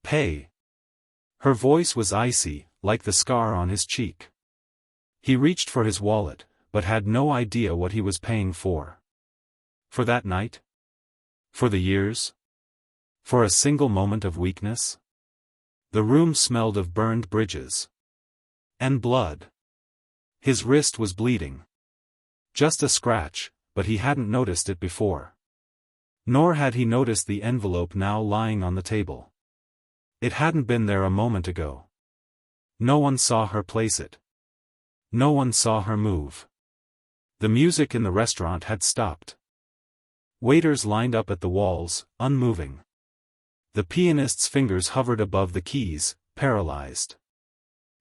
Pay. Her voice was icy, like the scar on his cheek. He reached for his wallet, but had no idea what he was paying for. For that night? For the years? For a single moment of weakness? The room smelled of burned bridges. And blood. His wrist was bleeding. Just a scratch, but he hadn't noticed it before. Nor had he noticed the envelope now lying on the table. It hadn't been there a moment ago. No one saw her place it. No one saw her move. The music in the restaurant had stopped. Waiters lined up at the walls, unmoving. The pianist's fingers hovered above the keys, paralyzed.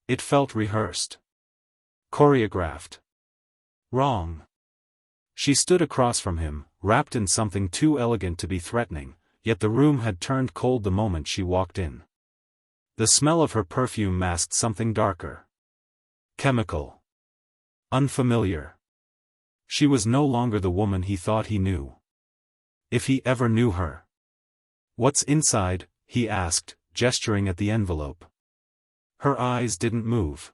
It felt rehearsed. Choreographed. Wrong. She stood across from him, wrapped in something too elegant to be threatening, yet the room had turned cold the moment she walked in. The smell of her perfume masked something darker. Chemical. Unfamiliar. She was no longer the woman he thought he knew. If he ever knew her. "What's inside?" he asked, gesturing at the envelope. Her eyes didn't move.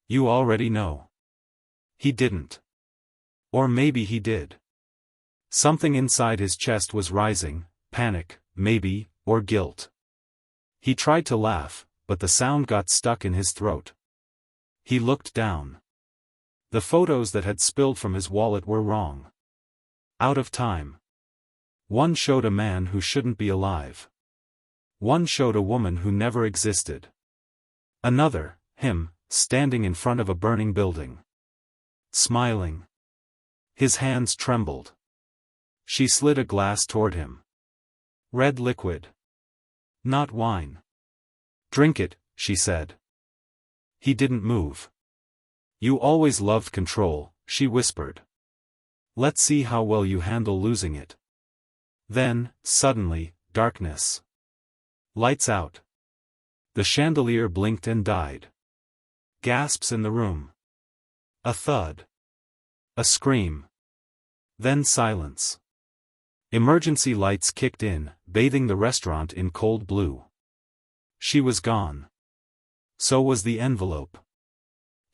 "You already know." He didn't. Or maybe he did. Something inside his chest was rising, panic, maybe, or guilt. He tried to laugh, but the sound got stuck in his throat. He looked down. The photos that had spilled from his wallet were wrong. Out of time. One showed a man who shouldn't be alive. One showed a woman who never existed. Another, him, standing in front of a burning building. Smiling. His hands trembled. She slid a glass toward him. Red liquid. Not wine. "Drink it," she said. He didn't move. "You always loved control," she whispered. "Let's see how well you handle losing it." Then, suddenly, darkness. Lights out. The chandelier blinked and died. Gasps in the room. A thud. A scream. Then silence. Emergency lights kicked in, bathing the restaurant in cold blue. She was gone. So was the envelope.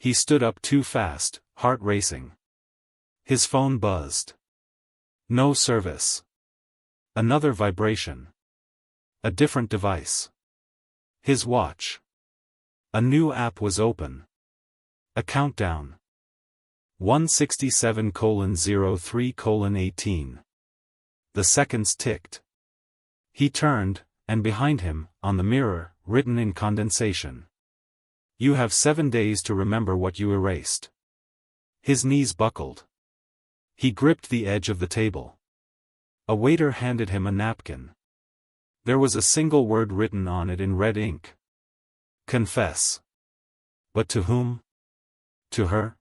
He stood up too fast, heart racing. His phone buzzed. No service. Another vibration. A different device. His watch. A new app was open. A countdown. 167:03:18. The seconds ticked. He turned, and behind him, on the mirror, written in condensation. "You have 7 days to remember what you erased." His knees buckled. He gripped the edge of the table. A waiter handed him a napkin. There was a single word written on it in red ink. Confess. But to whom? To her?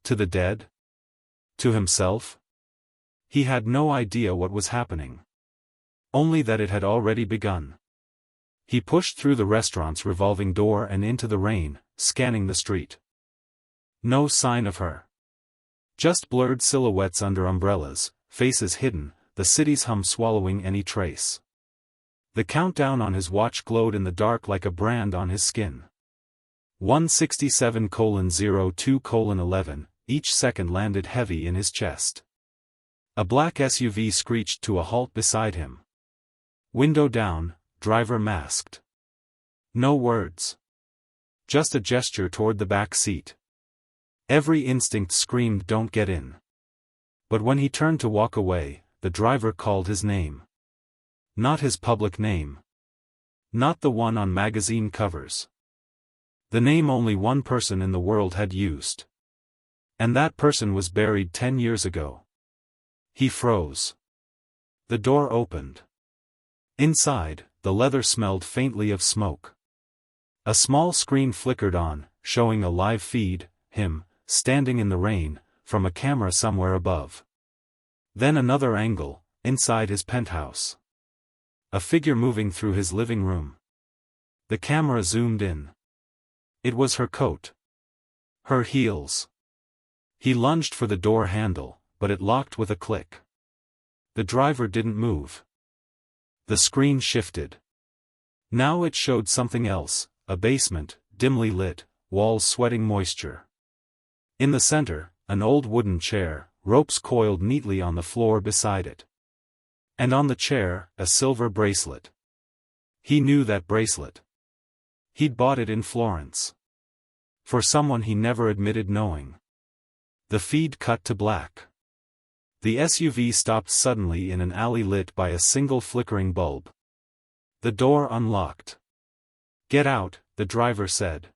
To the dead? To himself? He had no idea what was happening. Only that it had already begun. He pushed through the restaurant's revolving door and into the rain, scanning the street. No sign of her. Just blurred silhouettes under umbrellas, faces hidden, the city's hum swallowing any trace. The countdown on his watch glowed in the dark like a brand on his skin. 167:02:11, each second landed heavy in his chest. A black SUV screeched to a halt beside him. Window down, driver masked. No words. Just a gesture toward the back seat. Every instinct screamed, "Don't get in." But when he turned to walk away, the driver called his name. Not his public name. Not the one on magazine covers. The name only one person in the world had used. And that person was buried 10 years ago. He froze. The door opened. Inside, the leather smelled faintly of smoke. A small screen flickered on, showing a live feed, him, standing in the rain, from a camera somewhere above. Then another angle, inside his penthouse. A figure moving through his living room. The camera zoomed in. It was her coat. Her heels. He lunged for the door handle, but it locked with a click. The driver didn't move. The screen shifted. Now it showed something else, a basement, dimly lit, walls sweating moisture. In the center, an old wooden chair, ropes coiled neatly on the floor beside it. And on the chair, a silver bracelet. He knew that bracelet. He'd bought it in Florence. For someone he never admitted knowing. The feed cut to black. The SUV stopped suddenly in an alley lit by a single flickering bulb. The door unlocked. "Get out," the driver said.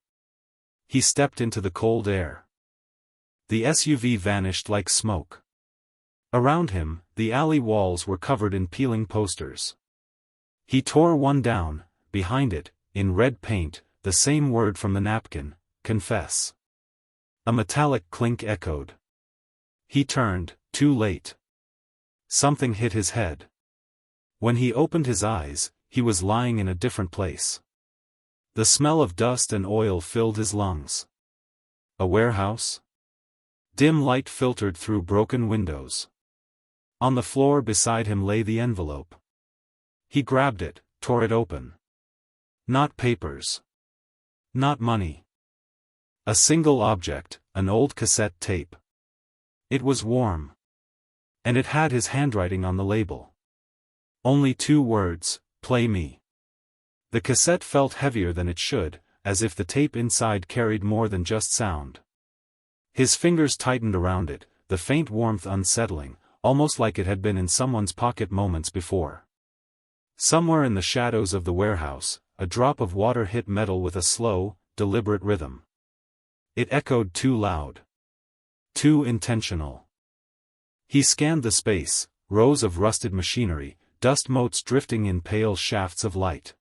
He stepped into the cold air. The SUV vanished like smoke. Around him, the alley walls were covered in peeling posters. He tore one down, behind it, in red paint, the same word from the napkin, "confess." A metallic clink echoed. He turned, too late. Something hit his head. When he opened his eyes, he was lying in a different place. The smell of dust and oil filled his lungs. A warehouse? Dim light filtered through broken windows. On the floor beside him lay the envelope. He grabbed it, tore it open. Not papers. Not money. A single object, an old cassette tape. It was warm. And it had his handwriting on the label. Only 2 words, "Play me." The cassette felt heavier than it should, as if the tape inside carried more than just sound. His fingers tightened around it, the faint warmth unsettling, almost like it had been in someone's pocket moments before. Somewhere in the shadows of the warehouse, a drop of water hit metal with a slow, deliberate rhythm. It echoed too loud. Too intentional. He scanned the space, rows of rusted machinery, dust motes drifting in pale shafts of light.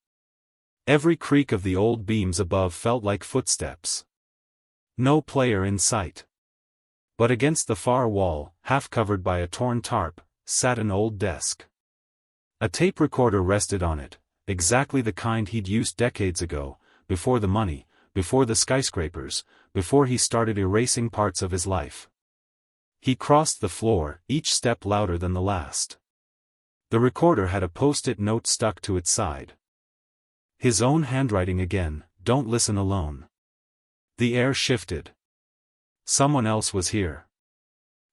Every creak of the old beams above felt like footsteps. No player in sight. But against the far wall, half covered by a torn tarp, sat an old desk. A tape recorder rested on it, exactly the kind he'd used decades ago, before the money, before the skyscrapers, before he started erasing parts of his life. He crossed the floor, each step louder than the last. The recorder had a post-it note stuck to its side. His own handwriting again, "Don't listen alone." The air shifted. Someone else was here.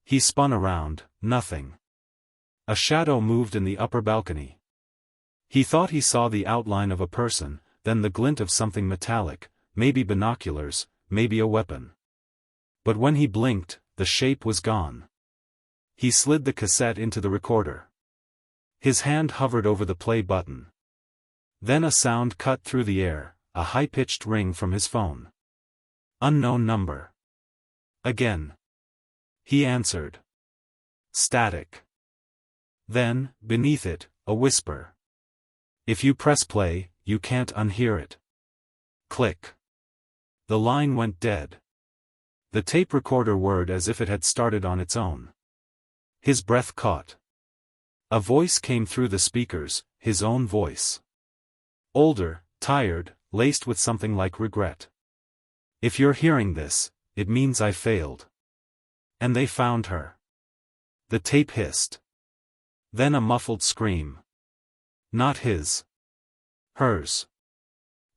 He spun around, nothing. A shadow moved in the upper balcony. He thought he saw the outline of a person, then the glint of something metallic, maybe binoculars, maybe a weapon. But when he blinked, the shape was gone. He slid the cassette into the recorder. His hand hovered over the play button. Then a sound cut through the air, a high-pitched ring from his phone. Unknown number. Again. He answered. Static. Then, beneath it, a whisper. "If you press play, you can't unhear it." Click. The line went dead. The tape recorder whirred as if it had started on its own. His breath caught. A voice came through the speakers, his own voice. Older, tired, laced with something like regret. "If you're hearing this, it means I failed. And they found her." The tape hissed. Then a muffled scream. Not his. Hers.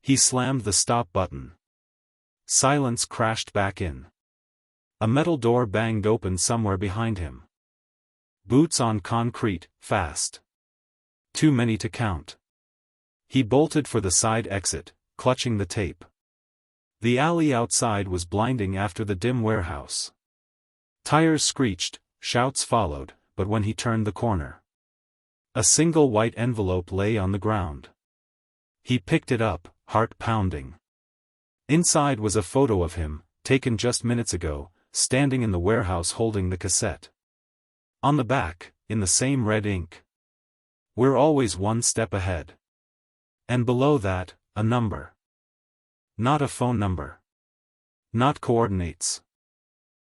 He slammed the stop button. Silence crashed back in. A metal door banged open somewhere behind him. Boots on concrete, fast. Too many to count. He bolted for the side exit, clutching the tape. The alley outside was blinding after the dim warehouse. Tires screeched, shouts followed, but when he turned the corner, a single white envelope lay on the ground. He picked it up, heart pounding. Inside was a photo of him, taken just minutes ago, standing in the warehouse holding the cassette. On the back, in the same red ink, "We're always one step ahead." And below that, a number. Not a phone number. Not coordinates.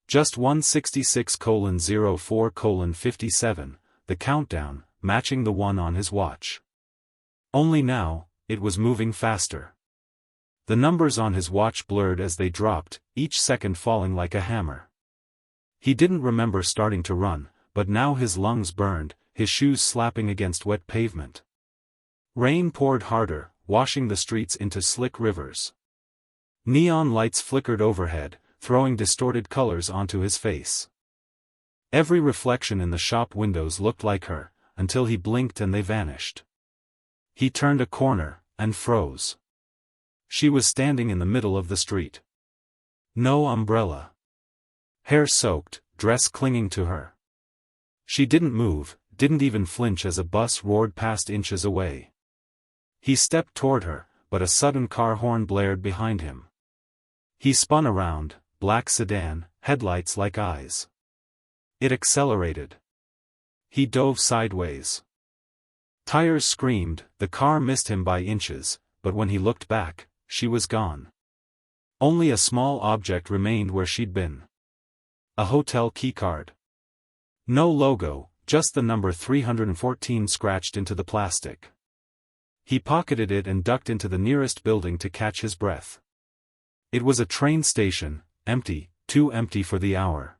Just 166:04:57, the countdown, matching the one on his watch. Only now, it was moving faster. The numbers on his watch blurred as they dropped, each second falling like a hammer. He didn't remember starting to run, but now his lungs burned, his shoes slapping against wet pavement. Rain poured harder, washing the streets into slick rivers. Neon lights flickered overhead, throwing distorted colors onto his face. Every reflection in the shop windows looked like her, until he blinked and they vanished. He turned a corner, and froze. She was standing in the middle of the street. No umbrella. Hair soaked, dress clinging to her. She didn't move, didn't even flinch as a bus roared past inches away. He stepped toward her, but a sudden car horn blared behind him. He spun around, black sedan, headlights like eyes. It accelerated. He dove sideways. Tires screamed, the car missed him by inches, but when he looked back, she was gone. Only a small object remained where she'd been. A hotel keycard. No logo, just the number 314 scratched into the plastic. He pocketed it and ducked into the nearest building to catch his breath. It was a train station, empty, too empty for the hour.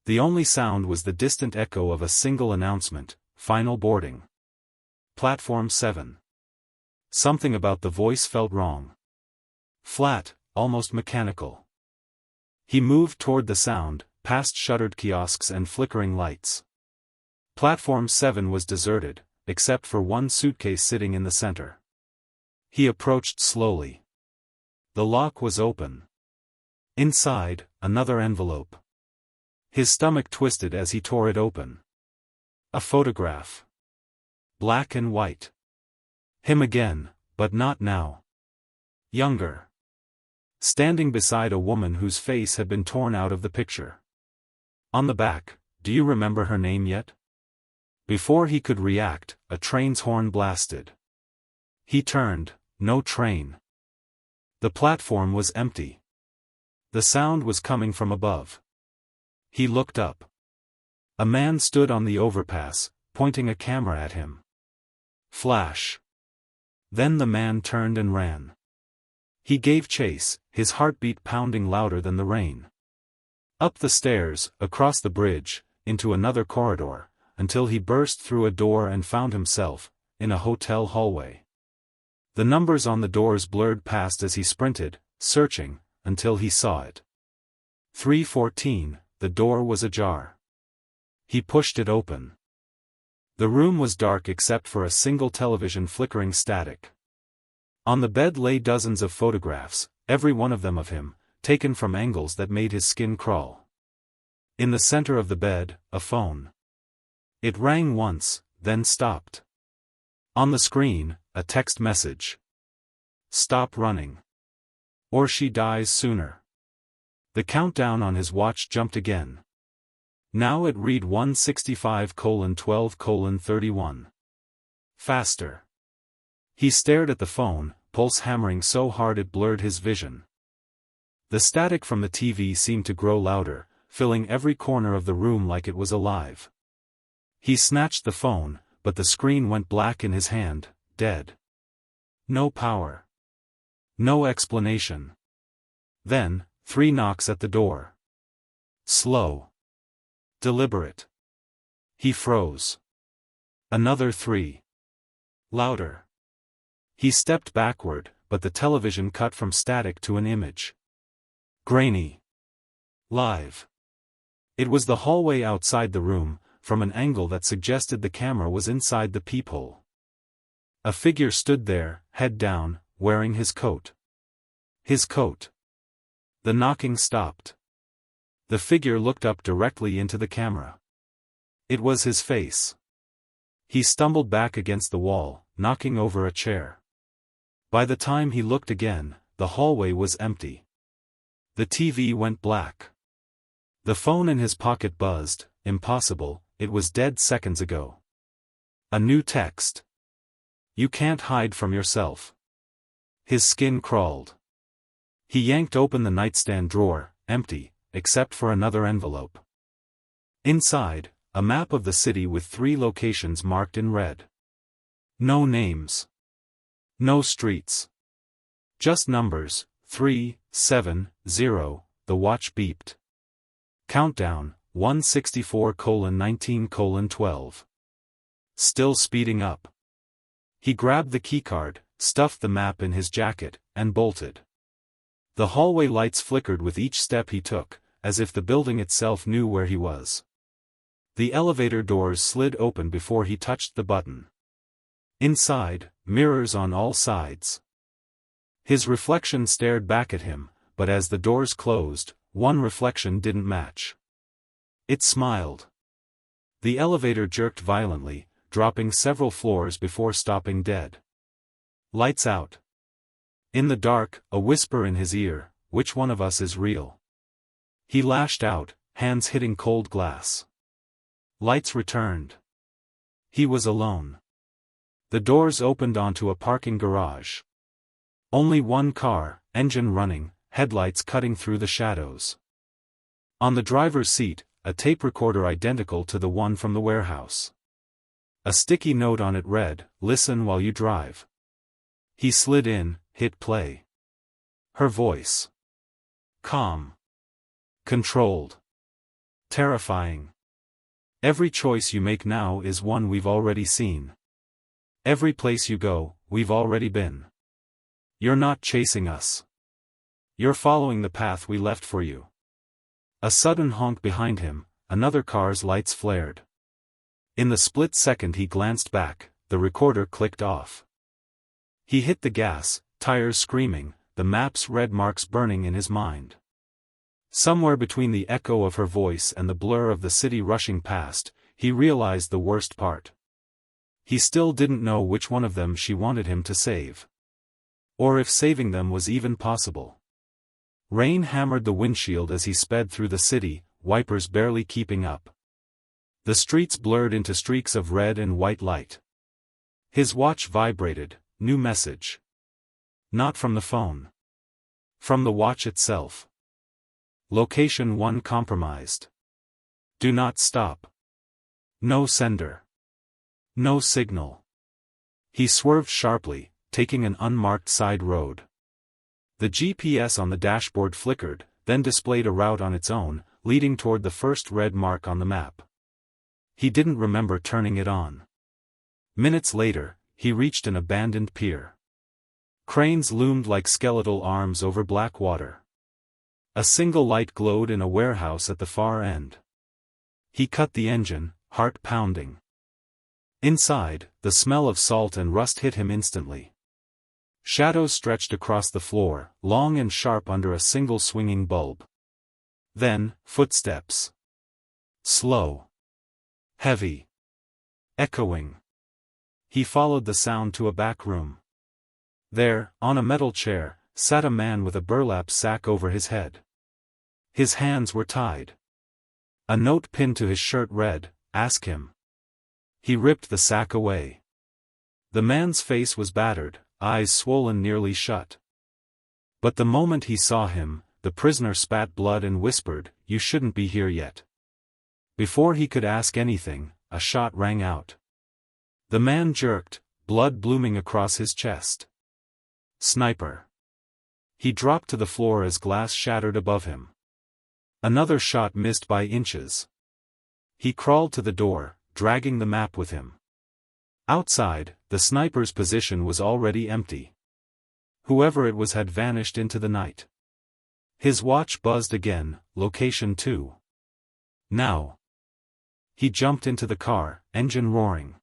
The only sound was the distant echo of a single announcement, final boarding. Platform 7. Something about the voice felt wrong. Flat, almost mechanical. He moved toward the sound, past shuttered kiosks and flickering lights. Platform 7 was deserted, except for one suitcase sitting in the center. He approached slowly. The lock was open. Inside, another envelope. His stomach twisted as he tore it open. A photograph. Black and white. Him again, but not now. Younger. Standing beside a woman whose face had been torn out of the picture. On the back, "Do you remember her name yet?" Before he could react, a train's horn blasted. He turned, no train. The platform was empty. The sound was coming from above. He looked up. A man stood on the overpass, pointing a camera at him. Flash. Then the man turned and ran. He gave chase, his heartbeat pounding louder than the rain. Up the stairs, across the bridge, into another corridor, until he burst through a door and found himself in a hotel hallway. The numbers on the doors blurred past as he sprinted, searching, until he saw it. 314, the door was ajar. He pushed it open. The room was dark except for a single television flickering static. On the bed lay dozens of photographs, every one of them of him, taken from angles that made his skin crawl. In the center of the bed, a phone. It rang once, then stopped. On the screen, a text message. "Stop running. Or she dies sooner." The countdown on his watch jumped again. Now it read 165:12:31. Faster. He stared at the phone, pulse hammering so hard it blurred his vision. The static from the TV seemed to grow louder, filling every corner of the room like it was alive. He snatched the phone, but the screen went black in his hand, dead. No power. No explanation. Then, 3 knocks at the door. Slow. Deliberate. He froze. Another 3. Louder. He stepped backward, but the television cut from static to an image. Grainy. Live. It was the hallway outside the room, from an angle that suggested the camera was inside the peephole. A figure stood there, head down, wearing his coat. His coat. The knocking stopped. The figure looked up directly into the camera. It was his face. He stumbled back against the wall, knocking over a chair. By the time he looked again, the hallway was empty. The TV went black. The phone in his pocket buzzed. Impossible, it was dead seconds ago. A new text. "You can't hide from yourself." His skin crawled. He yanked open the nightstand drawer, empty, except for another envelope. Inside, a map of the city with 3 locations marked in red. No names. No streets. Just numbers, 3, 7, 0, the watch beeped. Countdown, 164:19:12. Still speeding up. He grabbed the keycard, stuffed the map in his jacket, and bolted. The hallway lights flickered with each step he took, as if the building itself knew where he was. The elevator doors slid open before he touched the button. Inside, mirrors on all sides. His reflection stared back at him, but as the doors closed, one reflection didn't match. It smiled. The elevator jerked violently, dropping several floors before stopping dead. Lights out. In the dark, a whisper in his ear, "Which one of us is real?" He lashed out, hands hitting cold glass. Lights returned. He was alone. The doors opened onto a parking garage. Only one car, engine running, headlights cutting through the shadows. On the driver's seat, a tape recorder identical to the one from the warehouse. A sticky note on it read, "Listen while you drive." He slid in, hit play. Her voice. Calm. Controlled. Terrifying. "Every choice you make now is one we've already seen. Every place you go, we've already been. You're not chasing us. You're following the path we left for you." A sudden honk behind him, another car's lights flared. In the split second he glanced back, the recorder clicked off. He hit the gas, tires screaming, the map's red marks burning in his mind. Somewhere between the echo of her voice and the blur of the city rushing past, he realized the worst part. He still didn't know which one of them she wanted him to save. Or if saving them was even possible. Rain hammered the windshield as he sped through the city, wipers barely keeping up. The streets blurred into streaks of red and white light. His watch vibrated, new message. Not from the phone. From the watch itself. Location 1 compromised. Do not stop. No sender. No signal. He swerved sharply, taking an unmarked side road. The GPS on the dashboard flickered, then displayed a route on its own, leading toward the first red mark on the map. He didn't remember turning it on. Minutes later, he reached an abandoned pier. Cranes loomed like skeletal arms over black water. A single light glowed in a warehouse at the far end. He cut the engine, heart pounding. Inside, the smell of salt and rust hit him instantly. Shadows stretched across the floor, long and sharp under a single swinging bulb. Then, footsteps. Slow. Heavy. Echoing. He followed the sound to a back room. There, on a metal chair, sat a man with a burlap sack over his head. His hands were tied. A note pinned to his shirt read, "Ask him." He ripped the sack away. The man's face was battered, eyes swollen nearly shut. But the moment he saw him, the prisoner spat blood and whispered, "You shouldn't be here yet." Before he could ask anything, a shot rang out. The man jerked, blood blooming across his chest. Sniper. He dropped to the floor as glass shattered above him. Another shot missed by inches. He crawled to the door, dragging the map with him. Outside, the sniper's position was already empty. Whoever it was had vanished into the night. His watch buzzed again, location 2. Now. He jumped into the car, engine roaring.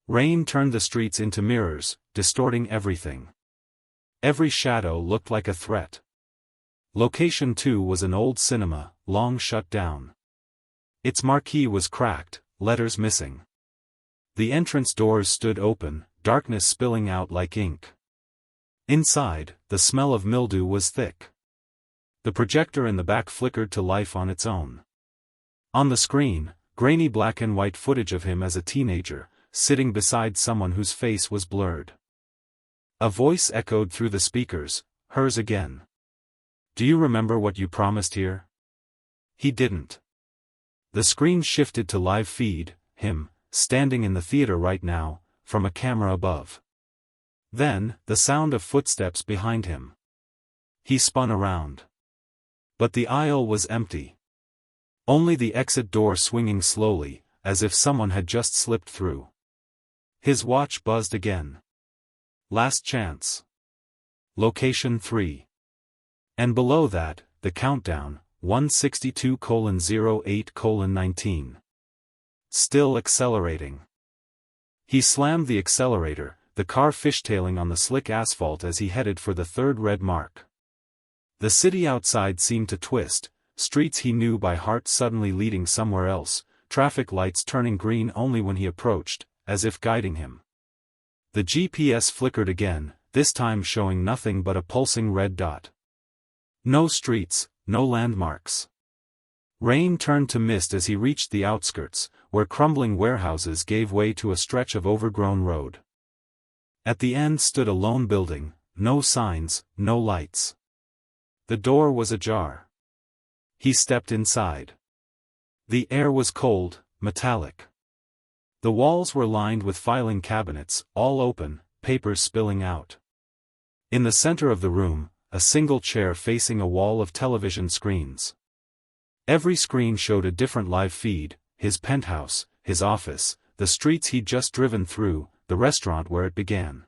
Rain turned the streets into mirrors, distorting everything. Every shadow looked like a threat. Location 2 was an old cinema, long shut down. Its marquee was cracked, letters missing. The entrance doors stood open, darkness spilling out like ink. Inside, the smell of mildew was thick. The projector in the back flickered to life on its own. On the screen, grainy black and white footage of him as a teenager, sitting beside someone whose face was blurred. A voice echoed through the speakers, hers again. "Do you remember what you promised here?" He didn't. The screen shifted to live feed, him, standing in the theater right now, from a camera above. Then, the sound of footsteps behind him. He spun around. But the aisle was empty. Only the exit door swinging slowly, as if someone had just slipped through. His watch buzzed again. Last chance. Location 3. And below that, the countdown, 162:08:19. Still accelerating. He slammed the accelerator, the car fishtailing on the slick asphalt as he headed for the third red mark. The city outside seemed to twist, streets he knew by heart suddenly leading somewhere else, traffic lights turning green only when he approached, as if guiding him. The GPS flickered again, this time showing nothing but a pulsing red dot. No streets, no landmarks. Rain turned to mist as he reached the outskirts, where crumbling warehouses gave way to a stretch of overgrown road. At the end stood a lone building, no signs, no lights. The door was ajar. He stepped inside. The air was cold, metallic. The walls were lined with filing cabinets, all open, papers spilling out. In the center of the room, a single chair facing a wall of television screens. Every screen showed a different live feed, his penthouse, his office, the streets he'd just driven through, the restaurant where it began.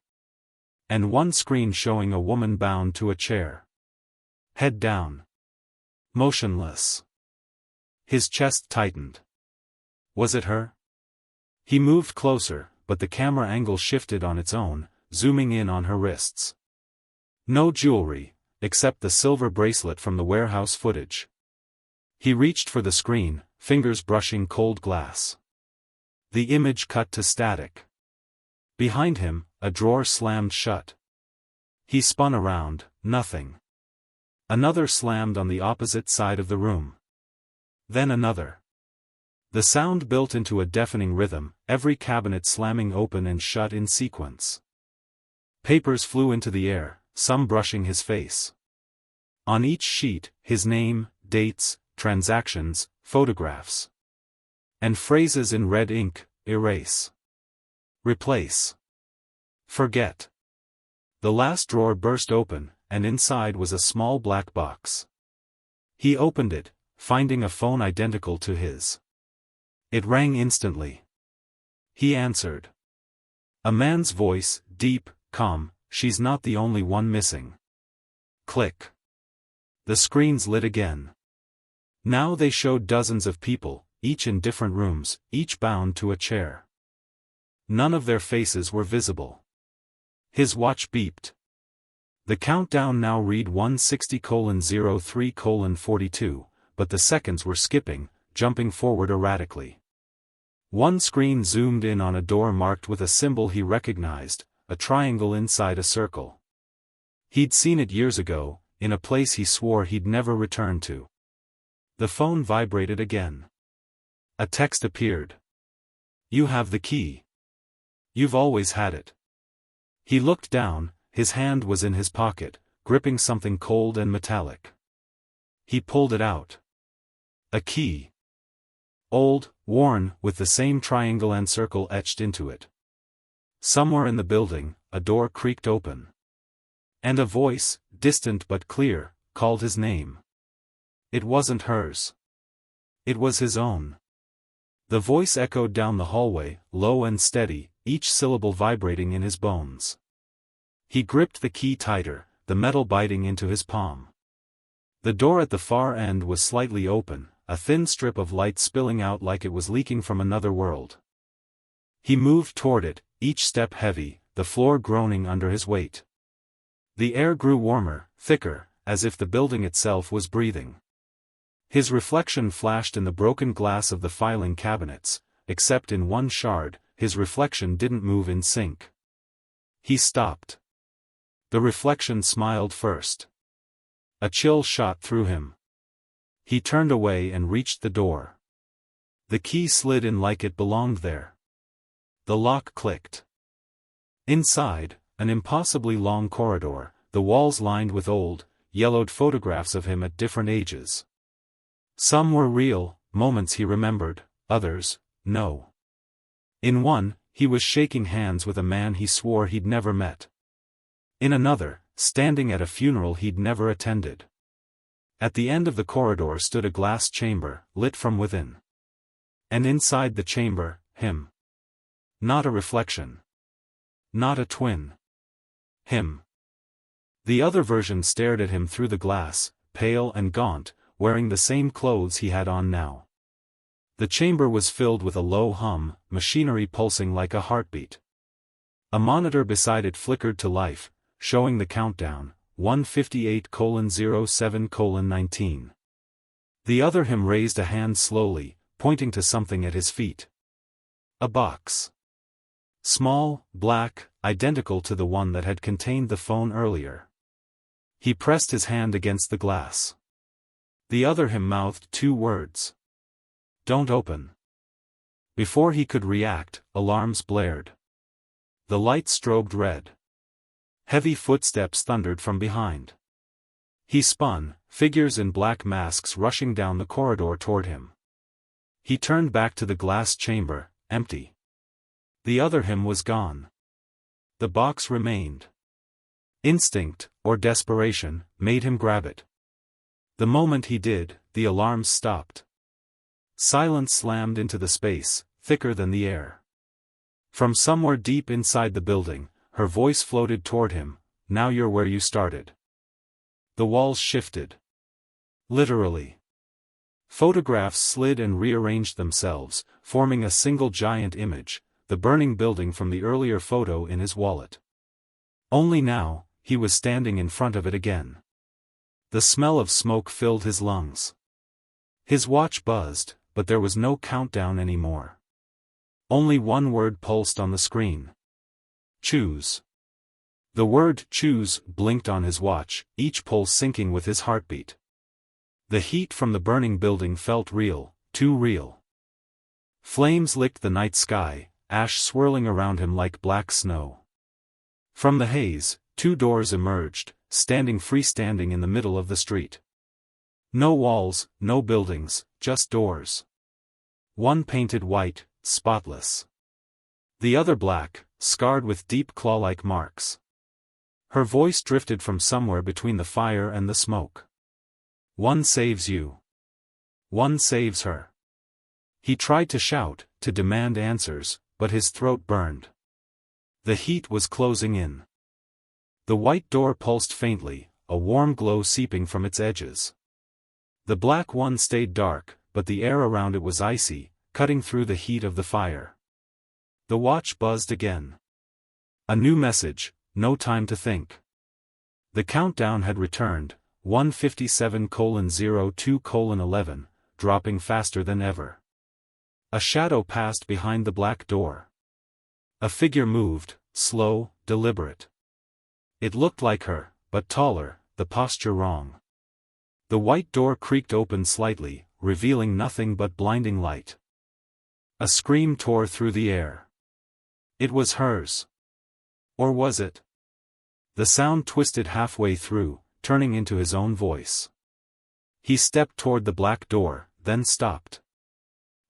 And one screen showing a woman bound to a chair. Head down. Motionless. His chest tightened. Was it her? He moved closer, but the camera angle shifted on its own, zooming in on her wrists. No jewelry, except the silver bracelet from the warehouse footage. He reached for the screen, fingers brushing cold glass. The image cut to static. Behind him, a drawer slammed shut. He spun around, nothing. Another slammed on the opposite side of the room. Then another. The sound built into a deafening rhythm, every cabinet slamming open and shut in sequence. Papers flew into the air, some brushing his face. On each sheet, his name, dates, transactions, photographs. And phrases in red ink: erase. Replace. Forget. The last drawer burst open, and inside was a small black box. He opened it, finding a phone identical to his. It rang instantly. He answered. A man's voice, deep, calm: "She's not the only one missing." Click. The screens lit again. Now they showed dozens of people, each in different rooms, each bound to a chair. None of their faces were visible. His watch beeped. The countdown now read 160:03:42, but the seconds were skipping, jumping forward erratically. One screen zoomed in on a door marked with a symbol he recognized, a triangle inside a circle. He'd seen it years ago, in a place he swore he'd never return to. The phone vibrated again. A text appeared. "You have the key. You've always had it." He looked down, his hand was in his pocket, gripping something cold and metallic. He pulled it out. A key. Old, worn, with the same triangle and circle etched into it. Somewhere in the building, a door creaked open. And a voice, distant but clear, called his name. It wasn't hers. It was his own. The voice echoed down the hallway, low and steady, each syllable vibrating in his bones. He gripped the key tighter, the metal biting into his palm. The door at the far end was slightly open, a thin strip of light spilling out like it was leaking from another world. He moved toward it, each step heavy, the floor groaning under his weight. The air grew warmer, thicker, as if the building itself was breathing. His reflection flashed in the broken glass of the filing cabinets, except in one shard, his reflection didn't move in sync. He stopped. The reflection smiled first. A chill shot through him. He turned away and reached the door. The key slid in like it belonged there. The lock clicked. Inside, an impossibly long corridor, the walls lined with old, yellowed photographs of him at different ages. Some were real, moments he remembered, others, no. In one, he was shaking hands with a man he swore he'd never met. In another, standing at a funeral he'd never attended. At the end of the corridor stood a glass chamber, lit from within. And inside the chamber, him. Not a reflection. Not a twin. Him. The other version stared at him through the glass, pale and gaunt, wearing the same clothes he had on now. The chamber was filled with a low hum, machinery pulsing like a heartbeat. A monitor beside it flickered to life, showing the countdown, 158:07:19. The other him raised a hand slowly, pointing to something at his feet. A box. Small, black, identical to the one that had contained the phone earlier. He pressed his hand against the glass. The other him mouthed 2 words. "Don't open." Before he could react, alarms blared. The light strobed red. Heavy footsteps thundered from behind. He spun, figures in black masks rushing down the corridor toward him. He turned back to the glass chamber, empty. The other him was gone. The box remained. Instinct, or desperation, made him grab it. The moment he did, the alarms stopped. Silence slammed into the space, thicker than the air. From somewhere deep inside the building, her voice floated toward him, "Now you're where you started." The walls shifted. Literally. Photographs slid and rearranged themselves, forming a single giant image, the burning building from the earlier photo in his wallet. Only now, he was standing in front of it again. The smell of smoke filled his lungs. His watch buzzed, but there was no countdown anymore. Only one word pulsed on the screen. Choose. The word choose blinked on his watch, each pulse syncing with his heartbeat. The heat from the burning building felt real, too real. Flames licked the night sky, ash swirling around him like black snow. From the haze, 2 doors emerged, standing freestanding in the middle of the street. No walls, no buildings, just doors. One painted white, spotless. The other black, scarred with deep claw-like marks. Her voice drifted from somewhere between the fire and the smoke. "One saves you. One saves her." He tried to shout, to demand answers, but his throat burned. The heat was closing in. The white door pulsed faintly, a warm glow seeping from its edges. The black one stayed dark, but the air around it was icy, cutting through the heat of the fire. The watch buzzed again. A new message, no time to think. The countdown had returned, 157:02:11, dropping faster than ever. A shadow passed behind the black door. A figure moved, slow, deliberate. It looked like her, but taller, the posture wrong. The white door creaked open slightly, revealing nothing but blinding light. A scream tore through the air. It was hers. Or was it? The sound twisted halfway through, turning into his own voice. He stepped toward the black door, then stopped.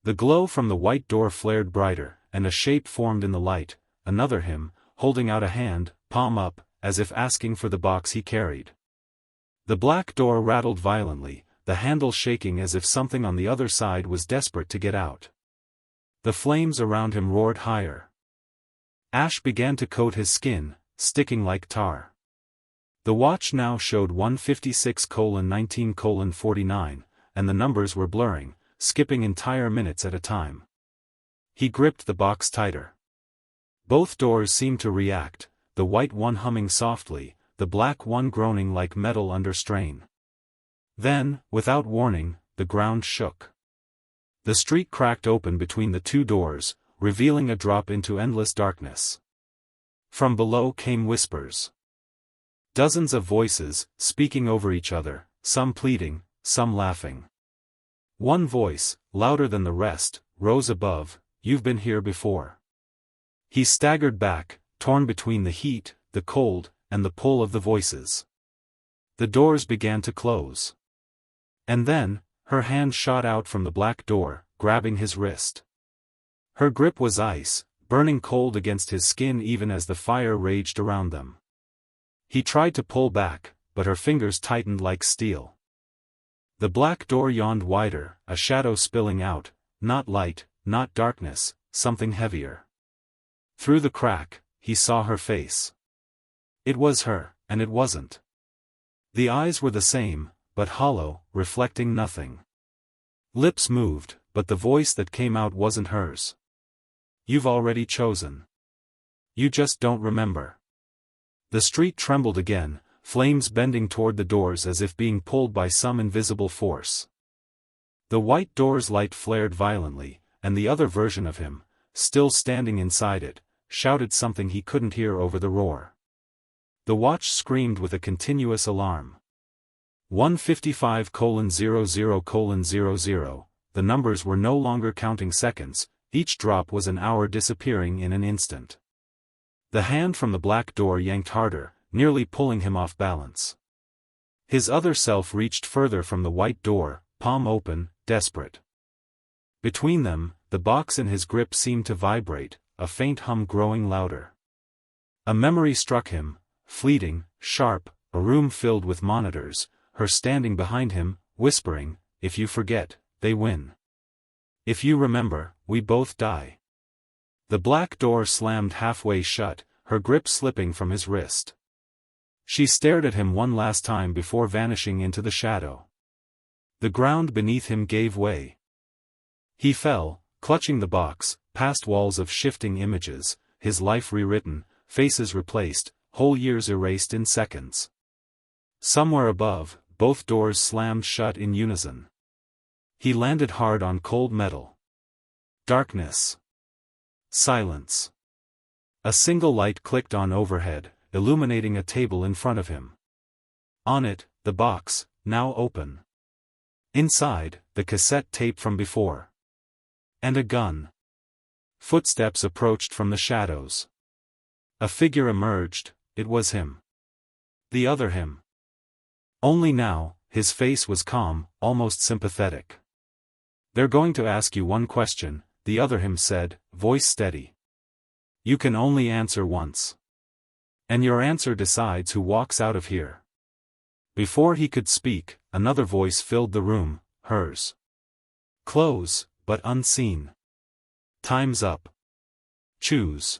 The glow from the white door flared brighter, and a shape formed in the light, another him, holding out a hand, palm up, as if asking for the box he carried. The black door rattled violently, the handle shaking as if something on the other side was desperate to get out. The flames around him roared higher. Ash began to coat his skin, sticking like tar. The watch now showed 156:19:49, and the numbers were blurring, skipping entire minutes at a time. He gripped the box tighter. Both doors seemed to react, the white one humming softly, the black one groaning like metal under strain. Then, without warning, the ground shook. The street cracked open between the 2 doors, revealing a drop into endless darkness. From below came whispers. Dozens of voices, speaking over each other, some pleading, some laughing. One voice, louder than the rest, rose above, "You've been here before." He staggered back, torn between the heat, the cold, and the pull of the voices. The doors began to close. And then, her hand shot out from the black door, grabbing his wrist. Her grip was ice, burning cold against his skin even as the fire raged around them. He tried to pull back, but her fingers tightened like steel. The black door yawned wider, a shadow spilling out, not light, not darkness, something heavier. Through the crack, he saw her face. It was her, and it wasn't. The eyes were the same, but hollow, reflecting nothing. Lips moved, but the voice that came out wasn't hers. You've already chosen. You just don't remember. The street trembled again, flames bending toward the doors as if being pulled by some invisible force. The white door's light flared violently, and the other version of him, still standing inside it, shouted something he couldn't hear over the roar. The watch screamed with a continuous alarm. 155:00:00. The numbers were no longer counting seconds, each drop was an hour disappearing in an instant. The hand from the black door yanked harder, nearly pulling him off balance. His other self reached further from the white door, palm open, desperate. Between them, the box in his grip seemed to vibrate, a faint hum growing louder. A memory struck him, fleeting, sharp, a room filled with monitors, her standing behind him, whispering, "If you forget, they win. If you remember, we both die." The black door slammed halfway shut, her grip slipping from his wrist. She stared at him one last time before vanishing into the shadow. The ground beneath him gave way. He fell, clutching the box, past walls of shifting images, his life rewritten, faces replaced, whole years erased in seconds. Somewhere above, both doors slammed shut in unison. He landed hard on cold metal. Darkness. Silence. A single light clicked on overhead, illuminating a table in front of him. On it, the box, now open. Inside, the cassette tape from before. And a gun. Footsteps approached from the shadows. A figure emerged, it was him. The other him. Only now, his face was calm, almost sympathetic. "They're going to ask you one question," the other him said, voice steady. "You can only answer once. And your answer decides who walks out of here." Before he could speak, another voice filled the room, hers. Close, but unseen. "Time's up. Choose."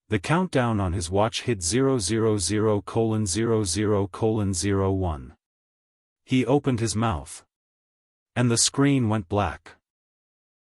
The countdown on his watch hit 000:00:01. He opened his mouth. And the screen went black.